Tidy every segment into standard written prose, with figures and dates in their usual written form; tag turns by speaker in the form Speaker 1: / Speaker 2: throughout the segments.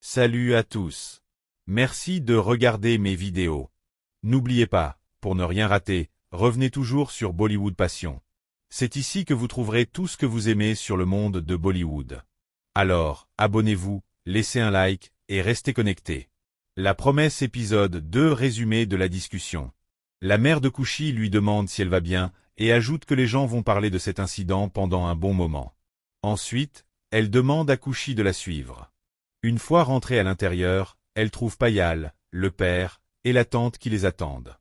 Speaker 1: Salut à tous. Merci de regarder mes vidéos. N'oubliez pas, pour ne rien rater, revenez toujours sur Bollywood Passion. C'est ici que vous trouverez tout ce que vous aimez sur le monde de Bollywood. Alors, abonnez-vous, laissez un like, et restez connectés. La promesse épisode 2 résumé de la discussion. La mère de Khushi lui demande si elle va bien, et ajoute que les gens vont parler de cet incident pendant un bon moment. Ensuite, elle demande à Khushi de la suivre. Une fois rentrée à l'intérieur, elle trouve Payal, le père, et la tante qui les attendent.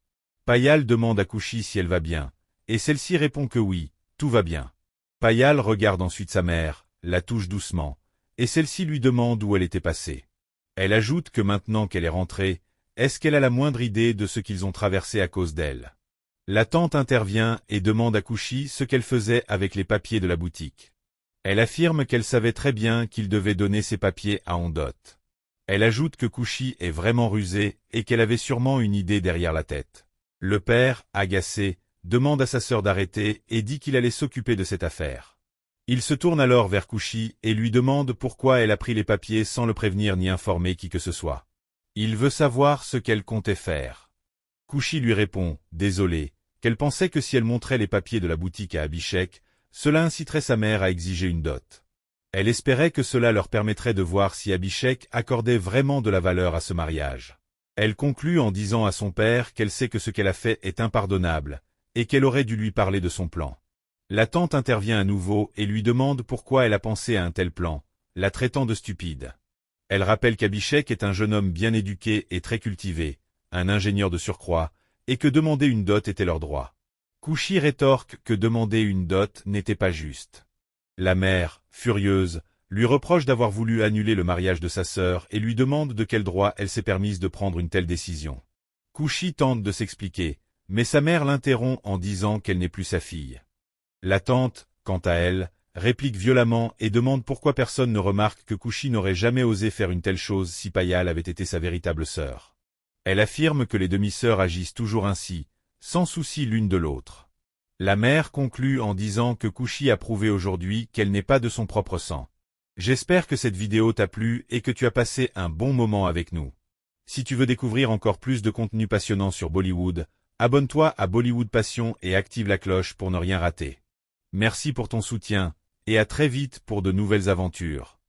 Speaker 1: Payal demande à Khushi si elle va bien, et celle-ci répond que oui, tout va bien. Payal regarde ensuite sa mère, la touche doucement, et celle-ci lui demande où elle était passée. Elle ajoute que maintenant qu'elle est rentrée, est-ce qu'elle a la moindre idée de ce qu'ils ont traversé à cause d'elle? La tante intervient et demande à Khushi ce qu'elle faisait avec les papiers de la boutique. Elle affirme qu'elle savait très bien qu'il devait donner ses papiers à Ondot. Elle ajoute que Khushi est vraiment rusé et qu'elle avait sûrement une idée derrière la tête. Le père, agacé, demande à sa sœur d'arrêter et dit qu'il allait s'occuper de cette affaire. Il se tourne alors vers Khushi et lui demande pourquoi elle a pris les papiers sans le prévenir ni informer qui que ce soit. Il veut savoir ce qu'elle comptait faire. Khushi lui répond, désolé, qu'elle pensait que si elle montrait les papiers de la boutique à Abhishek, cela inciterait sa mère à exiger une dot. Elle espérait que cela leur permettrait de voir si Abhishek accordait vraiment de la valeur à ce mariage. Elle conclut en disant à son père qu'elle sait que ce qu'elle a fait est impardonnable, et qu'elle aurait dû lui parler de son plan. La tante intervient à nouveau et lui demande pourquoi elle a pensé à un tel plan, la traitant de stupide. Elle rappelle qu'Abhishek est un jeune homme bien éduqué et très cultivé, un ingénieur de surcroît, et que demander une dot était leur droit. Khushi rétorque que demander une dot n'était pas juste. La mère, furieuse, lui reproche d'avoir voulu annuler le mariage de sa sœur et lui demande de quel droit elle s'est permise de prendre une telle décision. Khushi tente de s'expliquer, mais sa mère l'interrompt en disant qu'elle n'est plus sa fille. La tante, quant à elle, réplique violemment et demande pourquoi personne ne remarque que Khushi n'aurait jamais osé faire une telle chose si Payal avait été sa véritable sœur. Elle affirme que les demi-sœurs agissent toujours ainsi, sans souci l'une de l'autre. La mère conclut en disant que Khushi a prouvé aujourd'hui qu'elle n'est pas de son propre sang. J'espère que cette vidéo t'a plu et que tu as passé un bon moment avec nous. Si tu veux découvrir encore plus de contenu passionnant sur Bollywood, abonne-toi à Bollywood Passion et active la cloche pour ne rien rater. Merci pour ton soutien, et à très vite pour de nouvelles aventures.